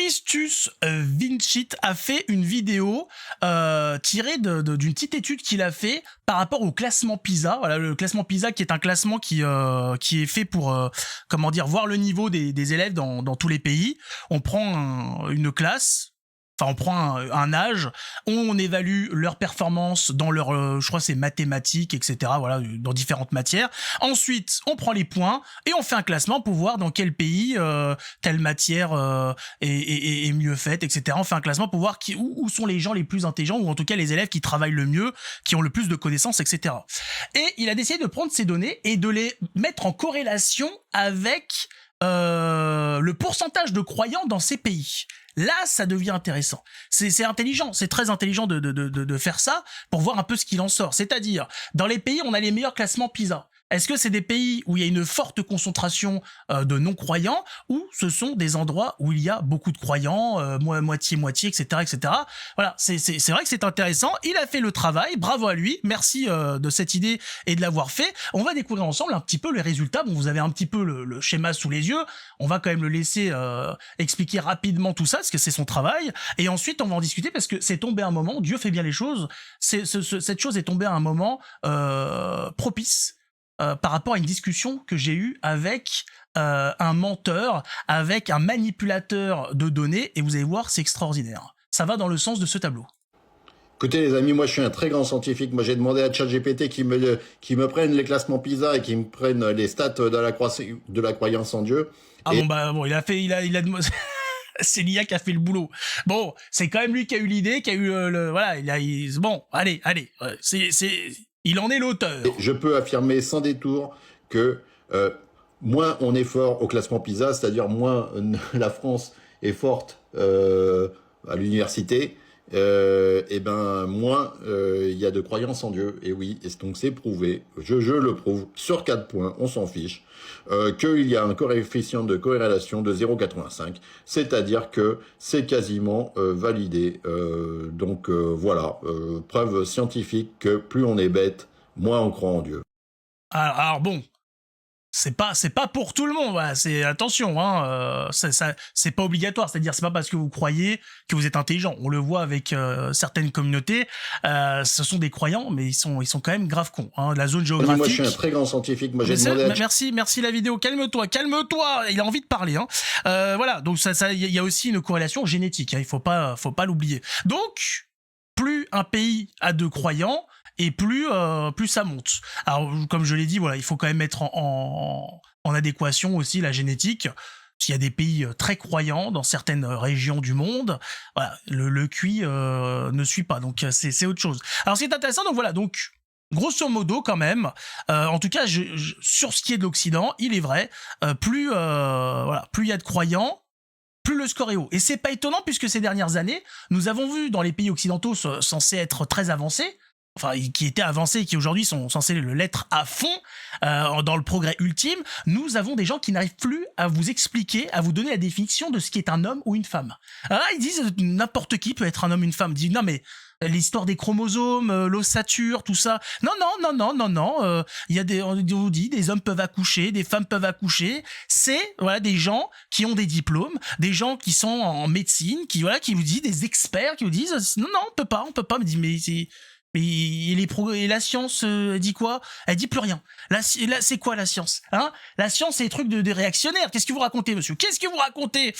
Christus Vincit a fait une vidéo tirée d'une petite étude qu'il a fait par rapport au classement PISA. Voilà, le classement PISA qui est un classement qui est fait pour comment dire, voir le niveau des élèves dans tous les pays. On prend une classe. Enfin, on prend un âge, on évalue leur performance dans leur, je crois que c'est mathématiques, etc. Voilà, dans différentes matières. Ensuite, on prend les points et on fait un classement pour voir dans quel pays telle matière est mieux faite, etc. On fait un classement pour voir où sont les gens les plus intelligents, ou en tout cas les élèves qui travaillent le mieux, qui ont le plus de connaissances, etc. Et il a décidé de prendre ces données et de les mettre en corrélation avec le pourcentage de croyants dans ces pays. Là, ça devient intéressant. C'est intelligent, c'est très intelligent de faire ça pour voir un peu ce qu'il en sort. C'est-à-dire, dans les pays, on a les meilleurs classements PISA. Est-ce que c'est des pays où il y a une forte concentration de non-croyants, ou ce sont des endroits où il y a beaucoup de croyants, moitié-moitié, etc., etc. Voilà, c'est vrai que c'est intéressant. Il a fait le travail, bravo à lui, merci de cette idée et de l'avoir fait. On va découvrir ensemble un petit peu les résultats. Bon, vous avez un petit peu le schéma sous les yeux. On va quand même le laisser expliquer rapidement tout ça, parce que c'est son travail. Et ensuite, on va en discuter, parce que c'est tombé un moment, Dieu fait bien les choses, cette chose est tombée à un moment propice. Par rapport à une discussion que j'ai eue avec un menteur, avec un manipulateur de données, et vous allez voir, c'est extraordinaire. Ça va dans le sens de ce tableau. Écoutez les amis, moi je suis un très grand scientifique. Moi j'ai demandé à ChatGPT qui me prenne les classements PISA et qui me prenne les stats de la croyance en Dieu. Ah bon, bah bon, c'est l'IA qui a fait le boulot. Bon, c'est quand même lui qui a eu l'idée, qui a eu voilà, bon, allez, il en est l'auteur. Je peux affirmer sans détour que moins on est fort au classement PISA, c'est-à-dire moins la France est forte à l'université, et ben moins il y a de croyance en Dieu. Et oui, et donc c'est prouvé, je le prouve, sur 4 points, on s'en fiche, qu'il y a un coefficient de corrélation de 0,85, c'est-à-dire que c'est quasiment validé. Donc voilà, preuve scientifique que plus on est bête, moins on croit en Dieu. Alors bon, c'est pas pour tout le monde, voilà, c'est attention, hein, c'est pas obligatoire, c'est-à-dire c'est pas parce que vous croyez que vous êtes intelligent. On le voit avec certaines communautés, ce sont des croyants, mais ils sont quand même grave cons. Hein. La zone géographique. Moi, je suis un très grand scientifique. Moi, j'ai demandé. Merci la vidéo. Calme-toi. Il a envie de parler. Hein. Voilà, donc il y a aussi une corrélation génétique. Hein, il faut pas l'oublier. Donc, plus un pays a de croyants, et plus ça monte. Alors, comme je l'ai dit, voilà, il faut quand même mettre en adéquation aussi la génétique. S'il y a des pays très croyants dans certaines régions du monde, voilà, le QI ne suit pas. Donc c'est autre chose. Alors ce qui est intéressant, donc voilà, donc grosso modo quand même, en tout cas sur ce qui est de l'Occident, il est vrai, plus il y a de croyants, plus le score est haut. Et c'est pas étonnant, puisque ces dernières années, nous avons vu dans les pays occidentaux censés être très avancés, enfin qui étaient avancés et qui aujourd'hui sont censés l'être à fond dans le progrès ultime, nous avons des gens qui n'arrivent plus à vous expliquer, à vous donner la définition de ce qui est un homme ou une femme. Alors là, ils disent n'importe qui peut être un homme ou une femme. Ils disent non mais l'histoire des chromosomes, l'ossature, tout ça. Non. Il y a on vous dit, des hommes peuvent accoucher, des femmes peuvent accoucher. C'est voilà des gens qui ont des diplômes, des gens qui sont en médecine, qui vous disent, des experts qui vous disent non, on peut pas. Me dit mais c'est et la science dit quoi? Elle dit plus rien. Là, c'est quoi la science? Hein? La science, c'est des trucs de réactionnaires. Qu'est-ce que vous racontez, monsieur? Qu'est-ce que vous racontez?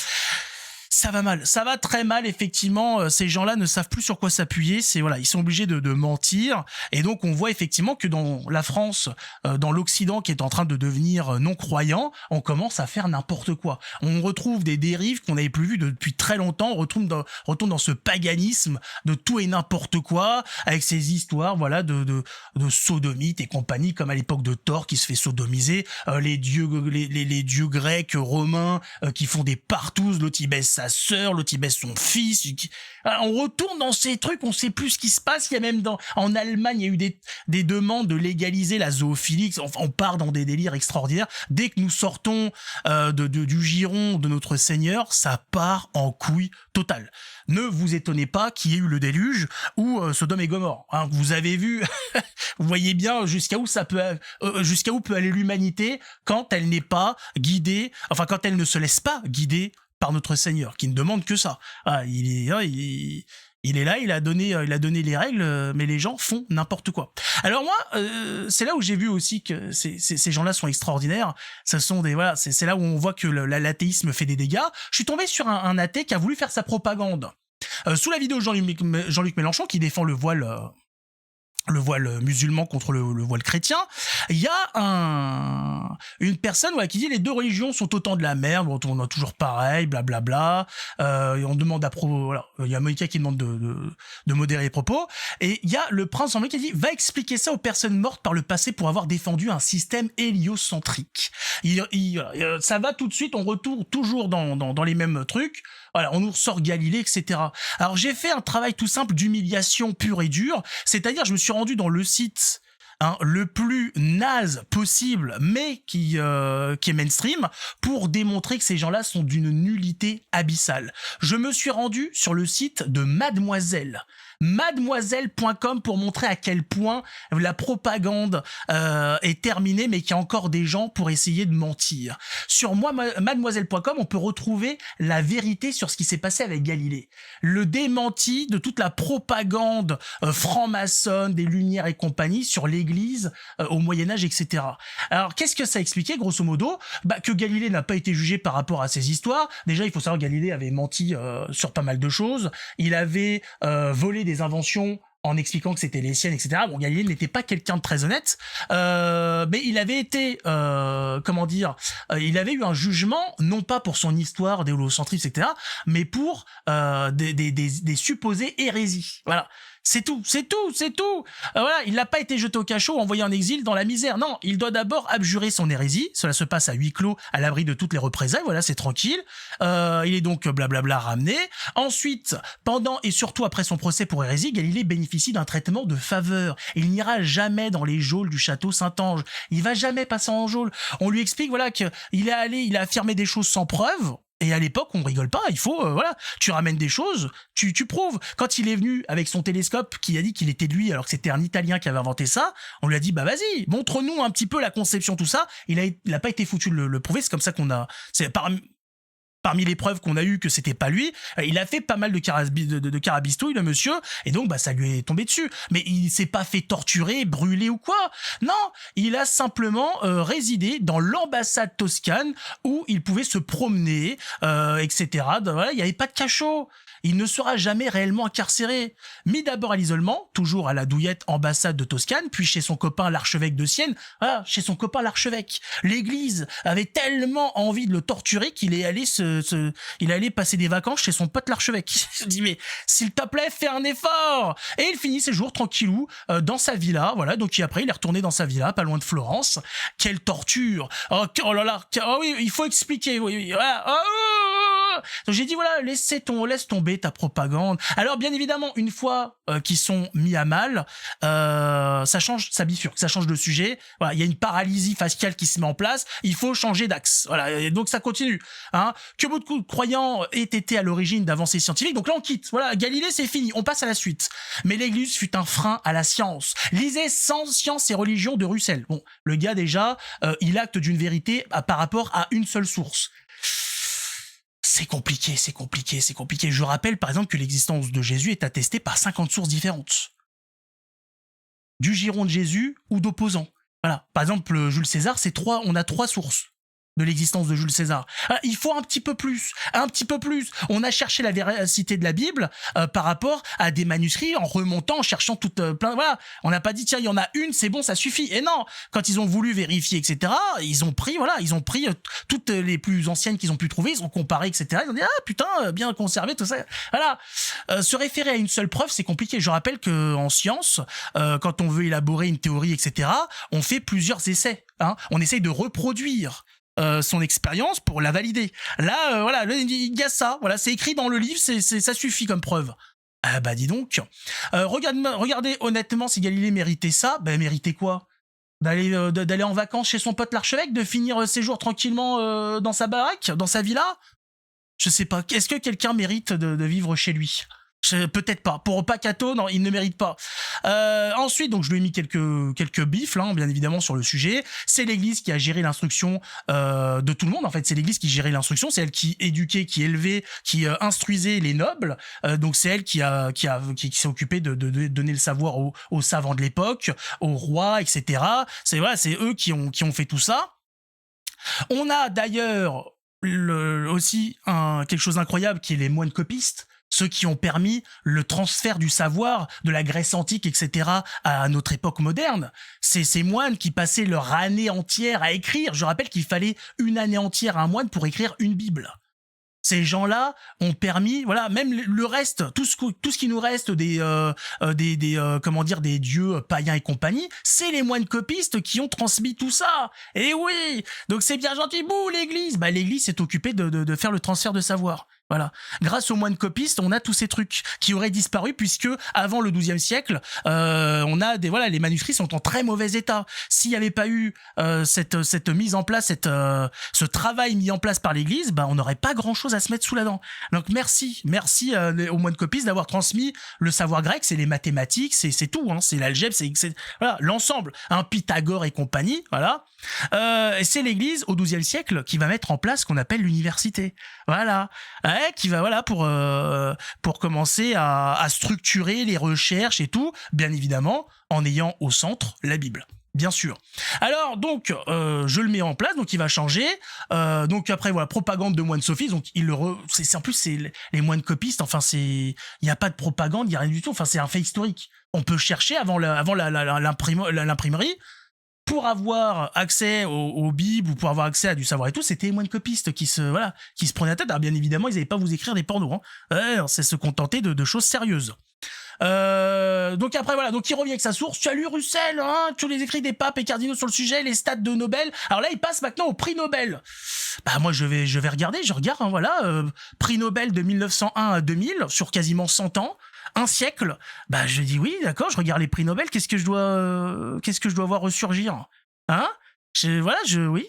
Ça va mal, ça va très mal, effectivement. Ces gens-là ne savent plus sur quoi s'appuyer. C'est voilà, ils sont obligés de mentir. Et donc on voit effectivement que dans la France, dans l'Occident qui est en train de devenir non croyant, on commence à faire n'importe quoi. On retrouve des dérives qu'on n'avait plus vues depuis très longtemps. On retourne dans ce paganisme de tout et n'importe quoi, avec ces histoires voilà de sodomites et compagnie, comme à l'époque de Thor qui se fait sodomiser, les dieux grecs, romains qui font des partouzes, l'autre il baisse sa sœur, l'autre il baisse son fils. On retourne dans ces trucs, on sait plus ce qui se passe. Il y a même en Allemagne, il y a eu des demandes de légaliser la zoophilie. Enfin, on part dans des délires extraordinaires. Dès que nous sortons du giron de notre Seigneur, ça part en couille totale. Ne vous étonnez pas qu'il y ait eu le déluge ou Sodome et Gomorrhe. Hein, vous avez vu, vous voyez bien jusqu'à où peut aller l'humanité quand elle n'est pas guidée, enfin quand elle ne se laisse pas guider par notre Seigneur, qui ne demande que ça. Ah, il est là, il a donné les règles, mais les gens font n'importe quoi. Alors moi, c'est là où j'ai vu aussi que ces gens-là sont extraordinaires. Ce sont c'est là où on voit que l'athéisme fait des dégâts. Je suis tombé sur un athée qui a voulu faire sa propagande. Sous la vidéo de Jean-Luc Mélenchon, qui défend le voile musulman contre le voile chrétien, il y a une personne qui dit les deux religions sont autant de la merde, bon, on a toujours pareil, blablabla, et on demande il y a Moïka qui demande de modérer les propos, et il y a le prince en qui dit va expliquer ça aux personnes mortes par le passé pour avoir défendu un système héliocentrique. Ça va tout de suite, on retourne toujours dans les mêmes trucs. Voilà, on nous ressort Galilée, etc. Alors j'ai fait un travail tout simple d'humiliation pure et dure, c'est-à-dire je me suis rendu dans le site le plus naze possible, mais qui est mainstream, pour démontrer que ces gens-là sont d'une nullité abyssale. Je me suis rendu sur le site de mademoiselle.com pour montrer à quel point la propagande est terminée, mais qu'il y a encore des gens pour essayer de mentir. Sur mademoiselle.com, on peut retrouver la vérité sur ce qui s'est passé avec Galilée. Le démenti de toute la propagande franc-maçonne, des Lumières et compagnie sur l'Église au Moyen-Âge, etc. Alors, qu'est-ce que ça expliquait, grosso modo? Que Galilée n'a pas été jugé par rapport à ces histoires. Déjà, il faut savoir que Galilée avait menti sur pas mal de choses. Il avait volé des inventions en expliquant que c'était les siennes, etc. Bon, Galilée n'était pas quelqu'un de très honnête, mais il avait été, il avait eu un jugement, non pas pour son histoire d'héliocentrisme, etc., mais pour des supposées hérésies. Voilà. C'est tout. Voilà, il n'a pas été jeté au cachot, envoyé en exil dans la misère. Non, il doit d'abord abjurer son hérésie. Cela se passe à huis clos, à l'abri de toutes les représailles. Voilà, c'est tranquille. Il est donc blablabla ramené. Ensuite, pendant et surtout après son procès pour hérésie, Galilée bénéficie d'un traitement de faveur. Il n'ira jamais dans les geôles du château Saint-Ange. Il va jamais passer en geôle. On lui explique qu'il il a affirmé des choses sans preuve. Et à l'époque, on rigole pas, il faut, tu ramènes des choses, tu prouves. Quand il est venu avec son télescope, qui a dit qu'il était de lui, alors que c'était un Italien qui avait inventé ça, on lui a dit, vas-y, montre-nous un petit peu la conception, tout ça. Il a pas été foutu de le prouver, c'est comme ça c'est parmi les preuves qu'on a eues que c'était pas lui, il a fait pas mal de carabistouilles, le monsieur, et donc ça lui est tombé dessus. Mais il s'est pas fait torturer, brûler ou quoi. Non, il a simplement résidé dans l'ambassade toscane où il pouvait se promener, etc. Voilà, il n'y avait pas de cachot. Il ne sera jamais réellement incarcéré. Mis d'abord à l'isolement, toujours à la douillette ambassade de Toscane, puis chez son copain l'archevêque de Sienne. Voilà, chez son copain l'archevêque. L'Église avait tellement envie de le torturer qu'il est allé il allait passer des vacances chez son pote l'archevêque. Il se dit mais s'il te plaît, fais un effort. Et il finit ses jours tranquillou dans sa villa. Voilà, donc après il est retourné dans sa villa, pas loin de Florence. Quelle torture. Oh là là. Oh oui, il faut expliquer. Oui. Voilà. Donc j'ai dit voilà, laisse tomber ta propagande. Alors bien évidemment, une fois qu'ils sont mis à mal, ça bifurque, ça change de sujet. Voilà, il y a une paralysie faciale qui se met en place. Il faut changer d'axe. Voilà, et donc ça continue. Que beaucoup de croyants aient été à l'origine d'avancées scientifiques. Donc là on quitte. Voilà, Galilée c'est fini. On passe à la suite. Mais l'Église fut un frein à la science. Lisez Sans science et religion de Russell. Bon, le gars déjà, il acte d'une vérité par rapport à une seule source. C'est compliqué. Je rappelle par exemple que l'existence de Jésus est attestée par 50 sources différentes. Du giron de Jésus ou d'opposants. Voilà. Par exemple, Jules César, on a 3 sources de l'existence de Jules César. Il faut un petit peu plus. On a cherché la véracité de la Bible par rapport à des manuscrits en remontant, en cherchant voilà. On n'a pas dit tiens, il y en a une, c'est bon, ça suffit. Et non, quand ils ont voulu vérifier, etc., ils ont pris toutes les plus anciennes qu'ils ont pu trouver, ils ont comparé, etc. Ils ont dit ah putain, bien conservé, tout ça. Voilà. Se référer à une seule preuve, c'est compliqué. Je rappelle que en science, quand on veut élaborer une théorie, etc., on fait plusieurs essais. On essaye de reproduire son expérience pour la valider. Là, voilà, il y a ça. Voilà, c'est écrit dans le livre, ça suffit comme preuve. Ah bah dis donc. Regardez honnêtement si Galilée méritait ça. Ben méritait quoi? D'aller en vacances chez son pote l'archevêque, de finir ses jours tranquillement dans sa baraque, dans sa villa? Je sais pas. Est-ce que quelqu'un mérite de vivre chez lui? Peut-être pas. Pour Pacato, non, il ne mérite pas. Ensuite, donc je lui ai mis quelques bifs, là, bien évidemment, sur le sujet. C'est l'Église qui a géré l'instruction de tout le monde. En fait, c'est l'Église qui gérait l'instruction. C'est elle qui éduquait, qui élevait, qui instruisait les nobles. Donc c'est elle qui s'est occupée de donner le savoir aux savants de l'époque, aux rois, etc. C'est eux qui ont fait tout ça. On a d'ailleurs aussi quelque chose d'incroyable qui est les moines copistes, ceux qui ont permis le transfert du savoir de la Grèce antique, etc., à notre époque moderne. C'est ces moines qui passaient leur année entière à écrire. Je rappelle qu'il fallait une année entière à un moine pour écrire une Bible. Ces gens-là ont permis, voilà, même le reste, tout ce qui nous reste des dieux païens et compagnie, c'est les moines copistes qui ont transmis tout ça. Et oui, donc c'est bien gentil, bouh, l'Église. Bah l'église s'est occupée de faire le transfert de savoir. Voilà. Grâce aux moines copistes, on a tous ces trucs qui auraient disparu puisque avant le XIIe siècle, on a les manuscrits sont en très mauvais état. S'il n'y avait pas eu cette mise en place, ce travail mis en place par l'Église, bah on n'aurait pas grand-chose à se mettre sous la dent. Donc merci aux moines copistes d'avoir transmis le savoir grec, c'est les mathématiques, c'est tout, hein, c'est l'algèbre, c'est voilà l'ensemble, Pythagore et compagnie, voilà. Et c'est l'Église au XIIe siècle qui va mettre en place ce qu'on appelle l'université. Voilà. Qui va pour commencer à structurer les recherches et tout, bien évidemment en ayant au centre la Bible, bien sûr. Alors donc je le mets en place, donc il va changer. Donc après voilà, propagande de moines sophistes, donc en plus c'est les moines copistes, enfin il y a pas de propagande, il y a rien du tout, enfin c'est un fait historique. On peut chercher avant l'imprimerie. Pour avoir accès aux Bibles ou pour avoir accès à du savoir et tout, c'était les moines copistes qui se prenaient la tête. Alors bien évidemment, ils n'allaient pas vous écrire des pornos, hein. C'est se contenter de choses sérieuses. Donc après voilà, donc il revient avec sa source. Tu as lu Russell, hein, tous les écrits des papes et cardinaux sur le sujet, les stats de Nobel. Alors là, il passe maintenant au prix Nobel. Bah moi je vais regarder, hein, prix Nobel de 1901 à 2000 sur quasiment 100 ans. Un siècle, bah je dis oui, d'accord, je regarde les prix Nobel, qu'est-ce que je dois voir ressurgir, hein? Oui,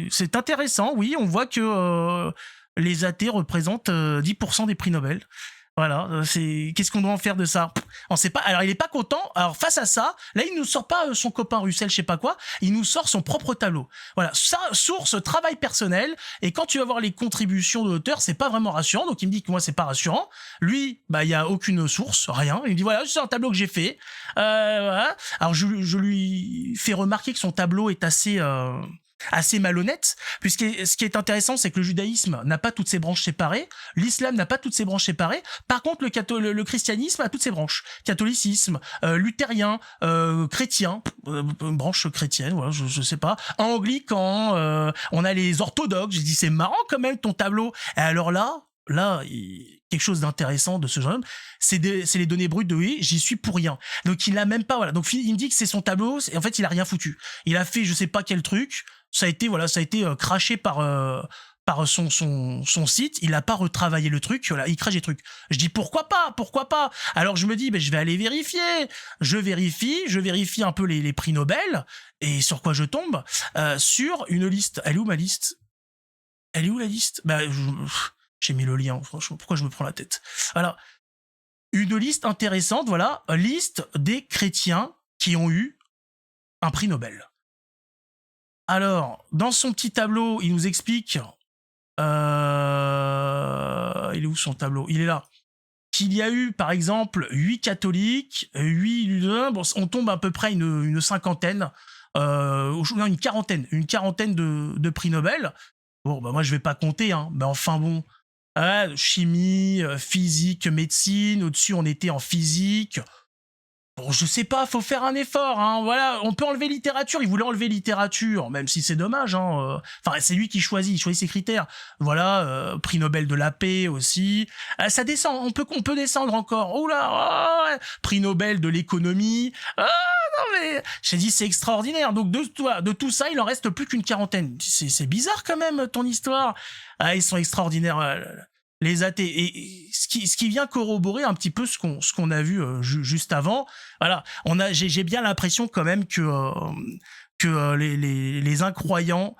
c'est intéressant, oui, on voit que les athées représentent 10% des prix Nobel. Voilà, qu'est-ce qu'on doit en faire de ça? On sait pas. Alors il est pas content. Alors face à ça, là il nous sort pas son copain Russell, je sais pas quoi. Il nous sort son propre tableau. Voilà, ça source travail personnel. Et quand tu vas voir les contributions de l'auteur, c'est pas vraiment rassurant. Donc il me dit que moi c'est pas rassurant. Lui, bah il y a aucune source, rien. Il me dit voilà, c'est un tableau que j'ai fait. Voilà. Alors je lui fais remarquer que son tableau est assez malhonnête, puisque ce qui est intéressant, c'est que le judaïsme n'a pas toutes ses branches séparées, l'islam n'a pas toutes ses branches séparées, par contre le christianisme a toutes ses branches, catholicisme, luthérien, chrétien, branche chrétienne, voilà, je sais pas, anglican, on a les orthodoxes. J'ai dit c'est marrant quand même ton tableau. Et alors là, quelque chose d'intéressant de ce genre, c'est les données brutes de oui, j'y suis pour rien. Donc il n'a même pas, voilà. Donc il me dit que c'est son tableau, et en fait il a rien foutu. Il a fait je sais pas quel truc, ça a été craché par son site, il a pas retravaillé le truc, voilà, il crache des trucs. Je dis pourquoi pas. Alors je me dis je vais aller vérifier. Je vérifie un peu les prix Nobel, et sur quoi je tombe? Sur une liste. Elle est où ma liste? Elle est où la liste? Bah j'ai mis le lien, franchement, pourquoi je me prends la tête? Voilà. Une liste intéressante, voilà, liste des chrétiens qui ont eu un prix Nobel. Alors, dans son petit tableau, il nous explique, il est où son tableau? Il est là. Qu'il y a eu, par exemple, 8 catholiques, 8 luthériens, bon, on tombe à peu près une cinquantaine, non, une quarantaine de prix Nobel. Bon, bah moi je vais pas compter, hein, mais enfin bon, chimie, physique, médecine, au-dessus on était en physique. Bon, je sais pas, faut faire un effort, hein. Voilà, on peut enlever littérature. Il voulait enlever littérature, même si c'est dommage, hein. Enfin, c'est lui qui choisit, il choisit ses critères. Voilà, prix Nobel de la paix aussi. Ça descend, on peut descendre encore. Oula, prix Nobel de l'économie. Ah non mais, j'ai dit c'est extraordinaire. Donc de tout ça, il en reste plus qu'une quarantaine. C'est bizarre quand même ton histoire. Ah, ils sont extraordinaires. Les athées, et ce qui vient corroborer un petit peu ce qu'on a vu juste avant. Voilà, j'ai bien l'impression quand même que les incroyants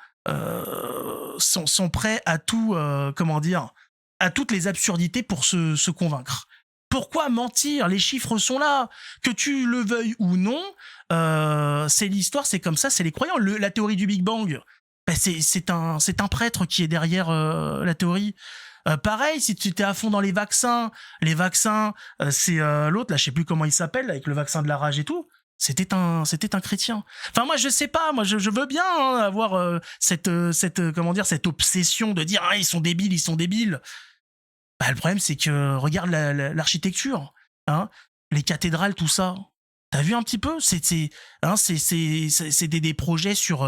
sont prêts à tout, à toutes les absurdités pour se convaincre. Pourquoi mentir? Les chiffres sont là. Que tu le veuilles ou non, c'est l'histoire, c'est comme ça, c'est les croyants. La théorie du Big Bang, ben c'est un prêtre qui est derrière la théorie. Pareil, si tu étais à fond dans les vaccins, c'est l'autre là, je sais plus comment il s'appelle, avec le vaccin de la rage et tout. C'était un chrétien. Enfin moi je sais pas, moi je veux bien avoir cette comment dire, cette obsession de dire ah ils sont débiles. Bah le problème c'est que regarde l'architecture, hein, les cathédrales, tout ça. T'as vu un petit peu, c'est des projets sur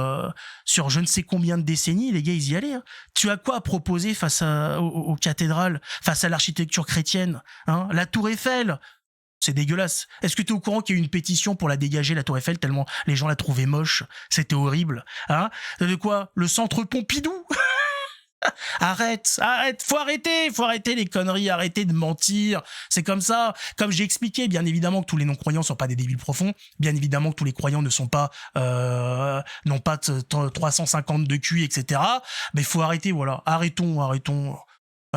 je ne sais combien de décennies, les gars ils y allaient. Hein. Tu as quoi à proposer face aux cathédrales, face à l'architecture chrétienne, hein? La Tour Eiffel, c'est dégueulasse. Est-ce que tu es au courant qu'il y a eu une pétition pour la dégager, la Tour Eiffel, tellement les gens la trouvaient moche? C'était horrible. Hein? De quoi? Le centre Pompidou. Arrête, faut arrêter les conneries, arrêtez de mentir, c'est comme ça. Comme j'ai expliqué, bien évidemment que tous les non-croyants sont pas des débiles profonds, bien évidemment que tous les croyants ne sont pas, n'ont pas 350 de QI, etc. Mais faut arrêter, voilà, arrêtons.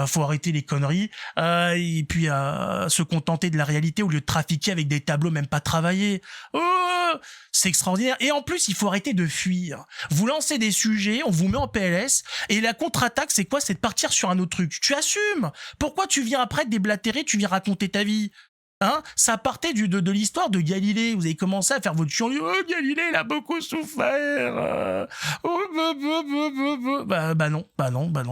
Faut arrêter les conneries et puis se contenter de la réalité au lieu de trafiquer avec des tableaux même pas travaillés. Oh, c'est extraordinaire. Et en plus, il faut arrêter de fuir. Vous lancez des sujets, on vous met en PLS et la contre-attaque, c'est quoi? C'est de partir sur un autre truc. Tu assumes. Pourquoi tu viens après déblatérer, tu viens raconter ta vie? Hein, ça partait de l'histoire de Galilée. Vous avez commencé à faire votre chiant. Oh, Galilée, il a beaucoup souffert. Bah non.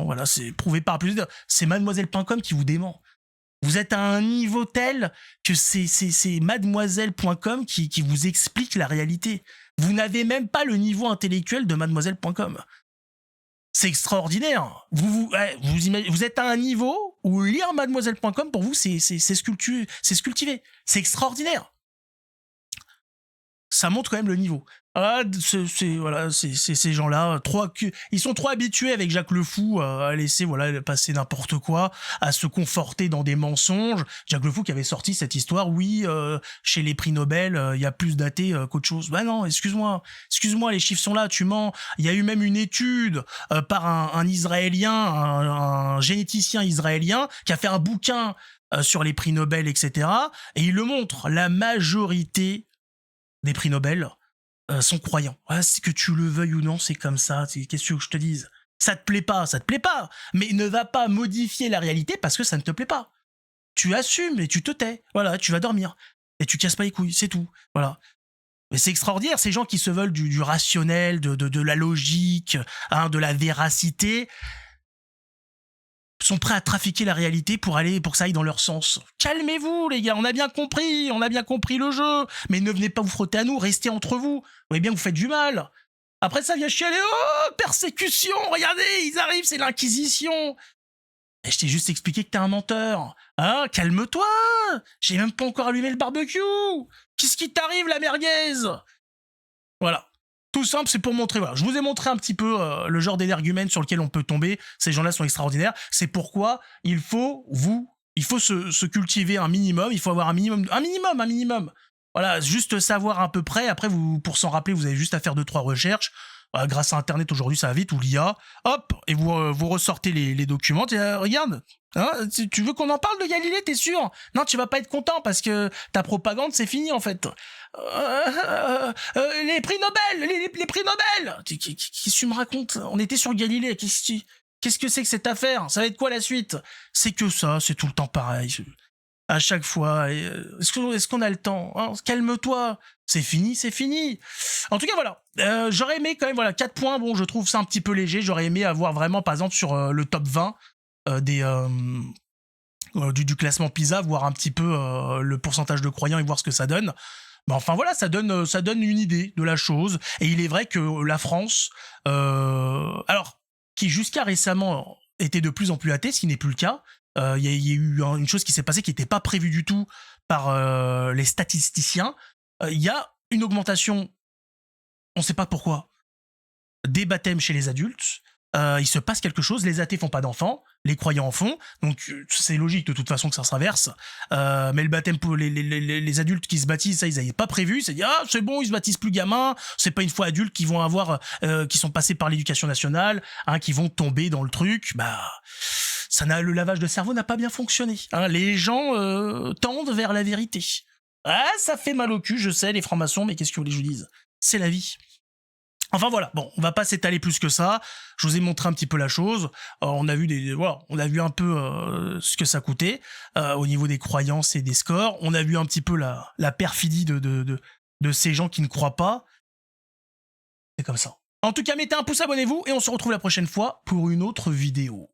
Voilà, c'est prouvé par plus. C'est mademoiselle.com qui vous dément. Vous êtes à un niveau tel que c'est mademoiselle.com qui vous explique la réalité. Vous n'avez même pas le niveau intellectuel de mademoiselle.com. C'est extraordinaire. Vous êtes à un niveau où lire mademoiselle.com pour vous c'est se cultiver. C'est extraordinaire. Ça montre quand même le niveau. Ah, ces gens-là, ils sont trop habitués avec Jacques Le Fou à laisser passer n'importe quoi, à se conforter dans des mensonges. Jacques Le Fou qui avait sorti cette histoire, oui, chez les prix Nobel, il y a plus d'athées qu'autre chose. Bah non, excuse-moi, les chiffres sont là, tu mens. Il y a eu même une étude par un Israélien, un généticien israélien, qui a fait un bouquin sur les prix Nobel, etc. Et il le montre, la majorité des prix Nobel sont croyants. Ah, que tu le veuilles ou non, c'est comme ça. Qu'est-ce que je te dise? Ça te plaît pas. Mais ne va pas modifier la réalité parce que ça ne te plaît pas. Tu assumes et tu te tais. Voilà, tu vas dormir. Et tu casses pas les couilles, c'est tout. Voilà. Mais c'est extraordinaire, ces gens qui se veulent du rationnel, de la logique, hein, de la véracité, sont prêts à trafiquer la réalité pour que ça aille dans leur sens. Calmez-vous, les gars, on a bien compris le jeu, mais ne venez pas vous frotter à nous, restez entre vous. Vous voyez bien que vous faites du mal. Après ça vient chialer, oh, persécution, regardez, ils arrivent, c'est l'inquisition. Et je t'ai juste expliqué que t'es un menteur. Hein, calme-toi, j'ai même pas encore allumé le barbecue. Qu'est-ce qui t'arrive, la merguez? Voilà. Tout simple, c'est pour montrer, voilà, je vous ai montré un petit peu le genre d'énergumène sur lequel on peut tomber. Ces gens-là sont extraordinaires. C'est pourquoi il faut se cultiver un minimum. Il faut avoir un minimum. Voilà, juste savoir à peu près. Après, pour s'en rappeler, vous avez juste à faire 2-3 recherches. Grâce à Internet, aujourd'hui, ça va vite, ou l'IA. Hop, et vous ressortez les documents. Regarde, hein, tu veux qu'on en parle de Galilée, t'es sûr? Non, tu vas pas être content parce que ta propagande, c'est fini, en fait. Les prix Nobel, les prix Nobel. Qu'est-ce que tu me racontes? On était sur Galilée. Qu'est-ce que c'est que cette affaire? Ça va être quoi la suite? C'est que ça, c'est tout le temps pareil. À chaque fois. Est-ce qu'on a le temps, hein? Calme-toi. C'est fini. En tout cas, voilà. J'aurais aimé quand même, 4 points. Bon, je trouve ça un petit peu léger. J'aurais aimé avoir vraiment, par exemple, sur le top 20 du classement PISA, voir un petit peu le pourcentage de croyants et voir ce que ça donne. Mais enfin voilà, ça donne une idée de la chose. Et il est vrai que la France, alors qui jusqu'à récemment était de plus en plus athée, ce qui n'est plus le cas. Il y a eu une chose qui s'est passée qui n'était pas prévue du tout par les statisticiens. Il y a une augmentation, on ne sait pas pourquoi, des baptêmes chez les adultes. Il se passe quelque chose, les athées font pas d'enfants, les croyants en font, donc c'est logique de toute façon que ça se inverse. Mais le baptême pour les adultes qui se baptisent, ça ils n'avaient pas prévu, c'est dit c'est bon, ils se baptisent plus gamins, c'est pas une fois adultes qui vont avoir, qui sont passés par l'éducation nationale, hein, qui vont tomber dans le truc, le lavage de cerveau n'a pas bien fonctionné. Hein. Les gens tendent vers la vérité. Ah, ça fait mal au cul, je sais, les francs-maçons, mais qu'est-ce que vous voulez que je vous dise? C'est la vie. Enfin voilà, bon, on va pas s'étaler plus que ça. Je vous ai montré un petit peu la chose. On a vu on a vu un peu ce que ça coûtait au niveau des croyances et des scores. On a vu un petit peu la perfidie de ces gens qui ne croient pas. C'est comme ça. En tout cas, mettez un pouce, abonnez-vous et on se retrouve la prochaine fois pour une autre vidéo.